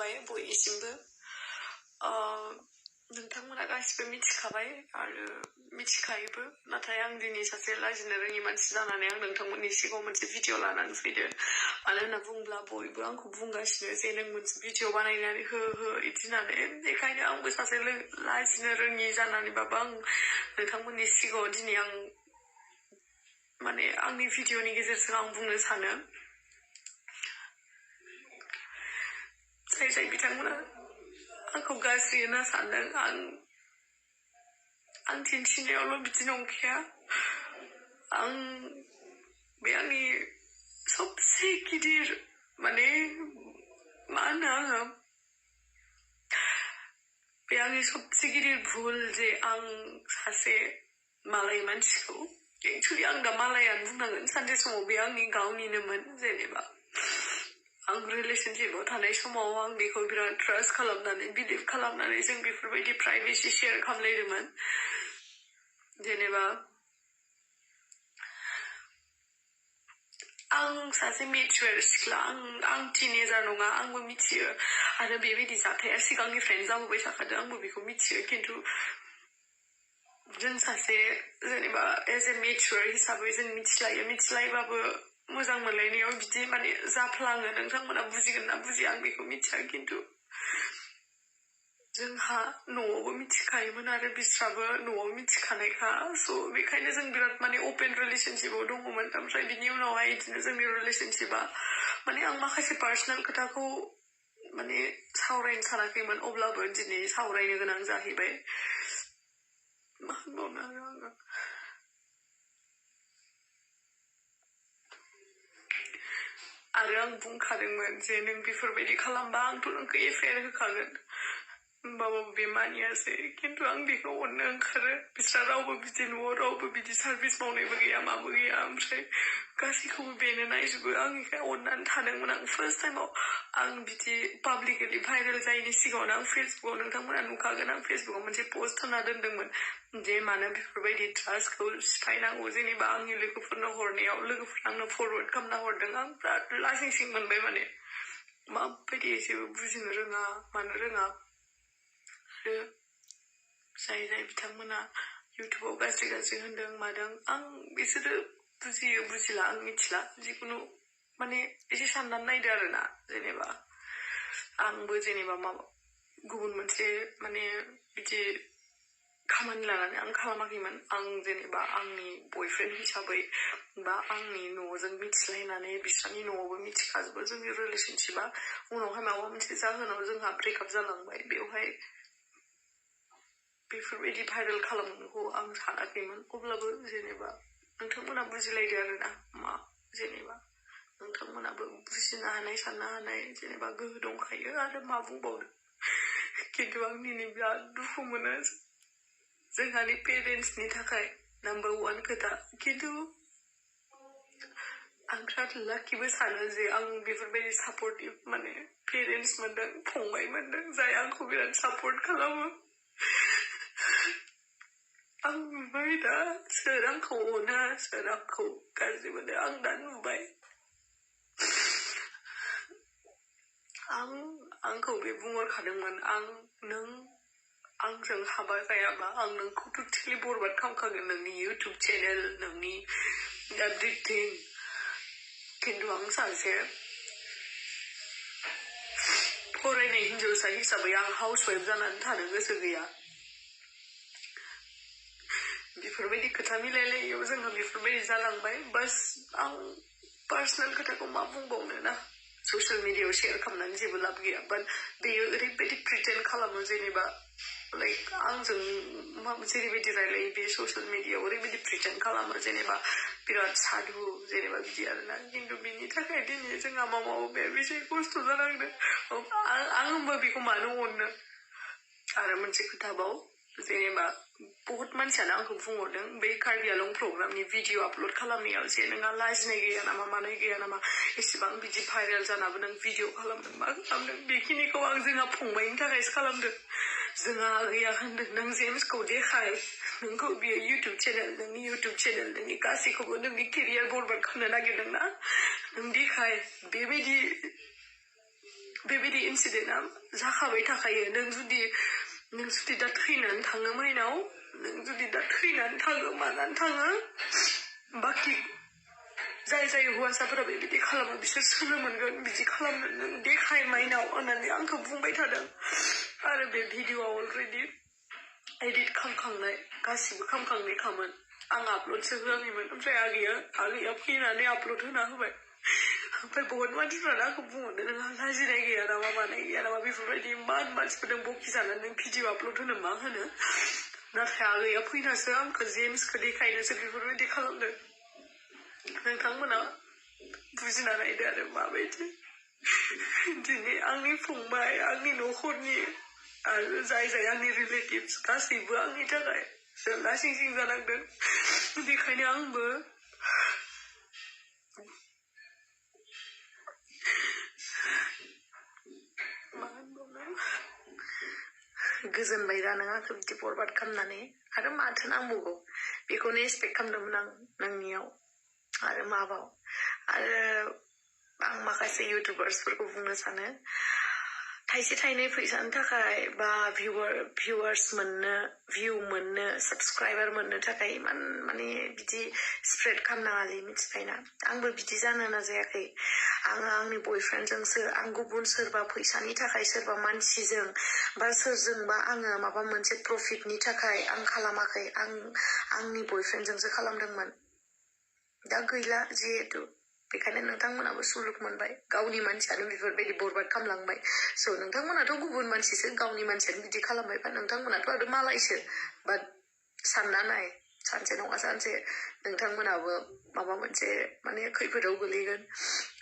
थाबाय बयनिसिमबो नोंथांमोना गासिबो मिथिखाबाय आरो मिथिखायोबो नाथाय आं दिनै सासे लाजिनो रोङि मानसि जानानै आं नोंथांमोननि सिगाङाव मोनसे भिडिअ लानानै फैदों मानो होनना बुङोब्ला बयबो आंखौ बुंगासिनो जे नों मोनसे भिडिअ बानायनानै हो इदि होननानै बेखायनो आंबो सासे लाजिनो रोङि जानानैबाबो आं नोंथांमोननि सिगाङाव दिनै आं माने आंनि भिडिअनि गेजेरजों आं बुंनो सानो जाय बिथांमोना आंखौ गाज्रि होनना सानदों आं दिन्थिनायावल' बिदि नंखाया आं बे आंनि सबसे गिदिर माने मा होनो आङो बे आंनि सबसे गिदिर भुल जे आं सासे मालाय मानसिखौ एक्चुअली आं दा मालायानो बुंनांगोन सानसे समाव बे आंनि गावनिनोमोन जेनेबा आं रिलेशनशिपआव थानाय समाव आं बेखौ बिराद ट्रास्ट खालामनानै बिलिभ खालामनानै जों बेफोरबायदि प्राइभेसि शेयार खालामलायदोंमोन जेनेबा आं सासे मेचुर सिख्ला आं टिनेजार नङा आंबो मिथियो आरो बेबायदि जाथाया सिगांनिफ्रायनो जाबोबाय थाखादों आंबो बेखौ मिथियो खिन्थु जों सासे जेनेबा एज ए मेचुर हिसाबै जों मिथिलायबाबो मोजां मोनलायनायाव बिदि माने जाफ्लाङो नोंथांमोना बुजिगोन ना बुजिया आं बेखौ मिथिया खिन्थु जोंहा न'आवबो मिथिखायोमोन आरो बिस्राबो न'आव मिथिखानायखा स' बेखायनो जों बिराद माने अपेन रिलेशनशिपआव दङमोन ओमफ्राय बिनि उनावहाय बिदिनो जोंनि रिलेशनशिपआ माने आं माखासे पार्सनेल खोथाखौ माने सावरायनो सानाखैमोन अब्लाबो दिनै सावरायनो गोनां जाहैबाय मा होनबावनो आरो आरो आं बुंखादोंमोन जे नों बेफोरबायदि खालामबा आंथ' नोंखौ एफआइआर होखागोन होमबाबो बे मानियासै खिन्थु आं बेखौ अननो ओंखारो बिस्रा रावबो बिदि न'आव रावबो बिदि सार्भिस मावनायबो गैया माबो गैया ओमफ्राय गासैखौबो बेनो नायजोबो आं बेखाय अननानै थादोंमोन आं फार्स्ट टाइमाव आं बिदि पाब्लिकलि भाइरेल जायैनि सिगाङावनो आं फेसबुकाव नोंथांमोना नुखागोन आं फेसबुकाव मोनसे पस्ट होना दोनदोंमोन जे मानो बेफोरबायदि ट्रास्टखौ सिफायनांगौ जेनेबा आंनि लोगोफोरनो हरनायाव लोगोफोरा आंनो फरवार्ड खालामना हरदों आं बिराद लासिंसिं मोनबाय माने माबायदि जेबो बुजिनो रोङा मानो रोङा आरो जाय बिथांमोना इउटुबाव गाज्रि होनदों मादों आं बिसोरो बुजियो बुजिला आं मिथिला जिखुनु माने एसे साननानै नायदो आरोना जेनेबा आंबो जेनेबा माबा गुबुन मोनसे माने बिदि खामानि लानानै आं खालामाखैमोन आं जेनेबा आंनि बयफ्रेन्ड हिसाबै बा आंनि न'जों मिथिलायनानै बिस्रानि न'आवबो मिथिखाजोबो जोंनि रिलेशनशिपआ उनावहाय माबा मोनसे जाहोनाव जोंहा ब्रेकआप जालांबाय बेवहाय बेफोरबायदि भाइरेल खालामनांगौ आं सानाखैमोन अब्लाबो जेनेबा नोंथांमोना बुजिलायदो आरोना मा जेनेबा नोंथांमोनाबो बुजिनो हानाय साननो हानाय जेनेबा गोहो दंखायो आरो मा बुंबावनो खिन्थु आं दिनै बिराद दुखु मोनो जोंहानि पेरेन्टसनि थाखाय नाम्बार 1 खोथा खिन्थु आं बिराद लाकिबो सानो जे आं बेफोरबायदि सापर्टिभ माने पेरेन्टस मोनदों फंबाय मोनदों जाय आंखौ बिराद सापर्ट खालामो आं नुबाय दा सोर आंखौ अना सोर आंखौ गाज्रि मोनो आं दा नुबाय आंखौ बे बुंहरखादोंमोन नों आंजों हाबा जायाबा आं नोंखौ टटेलि बरबाद खालामखागोन नोंनि इउटुब चेनेल नोंनि एभ्रिथिं खिन्थु आं सासे फरायनाय हिनजावसा हिसाबै आं हाउसवाइफ जानानै थानो गोसो गैया बेफोरबायदि खोथा मिलायलायैयाव जोंहा बेफोरबायदि जालांबाय बास आं पार्सनेल खोथाखौ मा बुंबावनो ना ससियेल मिडियायाव शेयार खालामनानै जेबो लाब गैया बाट बेयो ओरैबायदि प्रिटेन्ड खालामो जेनेबा लाइक आंजों जेरैबायदि रायलायो बे ससियेल मिडियायाव ओरैबायदि प्रिटेन्ड खालामो जेनेबा बिराद साधु जेनेबा बिदि आरोना खिन्थु बिनि थाखाय दिनै जोंहा माबा बेसे खस्थ' जानांदों आं होमबा बेखौ मानो अननो आरो मोनसे खोथाबाव जेनेबा बहुत मानसियानो आंखौ बुंहरदों बै कार्बि आलं प्रग्रामनि भिडिअ आपल'ड खालामनायाव जे नोंहा लाजिनाय गैया नामा मानाय गैया नामा एसेबां बिदि भाइरेल जानाबो नों भिडिअ खालामदों मा खालामदों बेखिनिखौ आं जोंहा फंबायनि थाखायसो खालामदों जोंहा गैया होनदों नों जेम्सखौ देखाय नोंखौ बियो इउटुब चेनेल नोंनि गासैखौबो नोंनि केरियार बरबाद खालामनो नागिरदों ना नों देखाय बेबायदि बेबायदि इनसिडेन्टआ जाखाबाय थाखायो नों जुदि दा थैनानै थाङो माइनाव नों जुदि दा थैनानै थाङो मानानै थाङो बाखि जाय हौवासाफोरा बेबायदि खालामो बिसोर सोलो मोनगोन बिदि खालामनो नों देखाय माइनाव होननानै आंखौ बुंबाय थादों आरो बे भिडिअ'आ अलरेडि एडिट खालामखांनाय गासिबो खालामखांनायखामोन आं आपल'डसो होआखैमोन ओमफ्राय आगैया फैनानै आपल'ड होना होबाय ओमफ्राय बहुत मानसिफ्रानो आंखौ बुंहरदों नोंहा लाजिनाय गैया नामा मानाय गैया नामा बेफोरबायदि इमान मानसिफोरजों बखि जानानै नों भिडिअ आपल'ड होनो मा होनो नाथाय आगैया फैनासो आंखौ जेम्सखौ देखायनोसो बेफोरबायदि खालामदों नोंथांमोना बुजिना नायदो आरो माबायदि दिनै आंनि फंबाय आंनि न'खरनि आरो जाय आंनि रिलेटिभ्स गासैबो आंनि थाखाय जेंना सिं जानांदों बेखायनो आंबो मा होनबावनो गोजोनबाय दा नों आंखौ बिदि बरबाद खालामनानै आरो माथो नांबावगौ बेखौनो एक्सपेक्ट खालामदोंमोन आं नोंनियाव आरो माबाव आरो आं माखासे इउटुबार्सफोरखौ बुंनो सानो थाइसे थाइनै फैसानि थाखाय बा भिउवार्स मोननो भिउ मोननो साबस्क्राइबार मोननो थाखाय इमान माने बिदि स्प्रेड खालामनाङालै मिथिबायना आंबो बिदि जानो नाजायाखै आङो आंनि बयफ्रेन्डजोंसो आं गुबुन सोरबा फैसानि थाखाय सोरबा मानसिजों बा सोरजोंबा आङो माबा मोनसे प्रफिटनि थाखाय आं खालामाखै आंनि बयफ्रेन्डजोंसो खालामदोंमोन दा गैला जिहेतु बेखायनो नोंथांमोनाबो सुलुक मोनबाय गावनि मानसियानो बेफोरबायदि बरबाद खालामलांबाय स' नोंथांमोनाथ' गुबुन मानसिसो गावनि मानसियानो बिदि खालामबाय बा नोंथांमोनाथ' आरो मालायसो बाट सानना नाय सानसे नङा सानसे नोंथांमोनाबो माबा मोनसे माने खैफोदाव गोलैगोन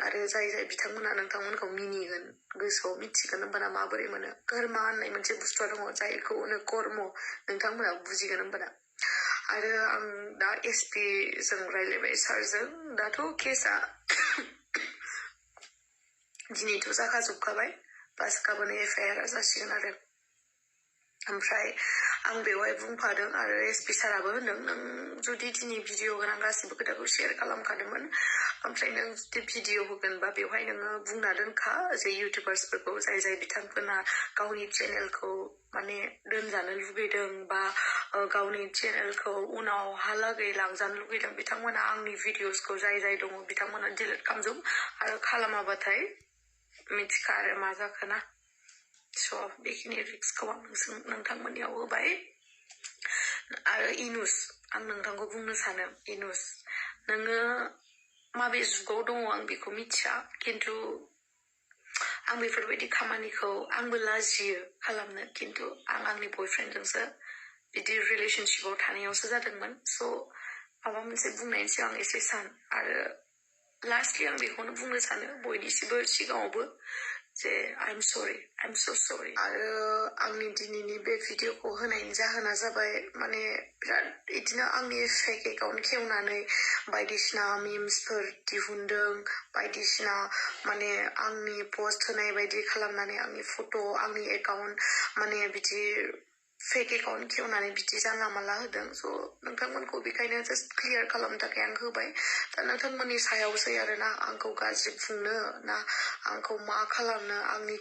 आरो जाय बिथांमोना नोंथांमोनखौ मिनिगोन गोसोआव मिथिगोन होमबाना माबोरै मोनो कर्मा होननाय मोनसे बुस्थुआ दङ जायखौ होनो कर्म नोंथांमोना बुजिगोन होमबाना आरो आं दा एसपि जों रायलायबाय सारजों दाथ' केसआ दिनैथ' जाखाजोबखाबाय बास गाबोन एफआइआर जासिगोन आरो ओमफ्राय आं बेवहाय बुंफादों आरो एसपि साराबो होनदों नों जुदि दिनै भिडिअ गोनां गासिबो खोथाखौ शेयार खालामखादोंमोन ओमफ्राय नों जुदि भिडिअ होगोनबा बेवहाय नोङो बुंना दोनखा जे इउटुबार्सफोरखौ जाय बिथांमोना गावनि चेनेलखौ माने दोनजानो लुगैदों बा गावनि चेनेलखौ उनावहालागै लांजानो लुगैदों बिथांमोना आंनि भिडिअसखौ जाय दङ बिथांमोना डिलिट खालामजोब आरो खालामाबाथाय मिथिखा आरो मा जाखोना स' बेखिनि रिक्सखौ आं नोंथांमोननियाव होबाय आरो इनुस आं नोंथांखौ बुंनो सानो इनुस नोङो माबे जुगाव दङ आं बेखौ मिथिया खिन्थु आं बेफोरबायदि खामानिखौ आंबो लाजियो खालामनो खिन्थु आं आंनि बयफ्रेन्डजोंसो बिदि रिलेशनशिपाव थानायावसो जादोंमोन स' माबा मोनसे बुंनायनि सिगां एसे सान आरो लास्टलि आं बेखौनो बुंनो सानो बयनिसिबो सिगाङावबो जे आइ एम सो सरि आरो आंनि दिनैनि बे भिडिअखौ होनायनि जाहोना जाबाय माने बिराद बिदिनो आंनि फेक एकाउन्ट खेवनानै बायदिसिना मिम्सफोर दिहुनदों बायदिसिना माने आंनि पस्ट होनाय बायदि खालामनानै आंनि फट' आंनि एकाउन्ट माने बिदि फेक एकाउन्ट खेवनानै बिदि जानला मानला होदों स' नोंथांमोनखौ बेखायनो जास्ट क्लियार खालामनो थाखाय आं होबाय दा नोंथांमोननि सायावसै आरो ना आंखौ गाज्रि बुंनो ना आंखौ मा खालामनो आंनि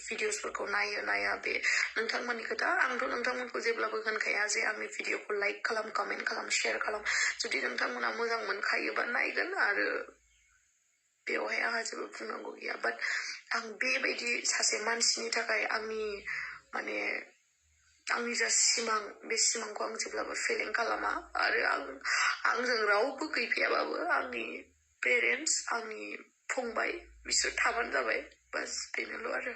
भिडिअसफोरखौ नाया बे नोंथांमोननि खोथा आंथ' नोंथांमोनखौ जेब्लाबो होनखाया जे आंनि भिडिअखौ लाइक खालाम कमेन्ट खालाम शेयार खालाम जुदि नोंथांमोना मोजां मोनखायोबा नायगोन आरो बेवहाय आंहा जेबो बुंनांगौ गैया बाट आं बेबायदि सासे मानसिनि थाखाय आंनि माने आंनि जा सिमां बे सिमांखौ आं जेब्लाबो फेलें खालामा आरो आंजों रावबो गैफायाबाबो आंनि पेरेन्टस आंनि फंबाय बिसोर थाबानो जाबाय बास बेनोल' आरो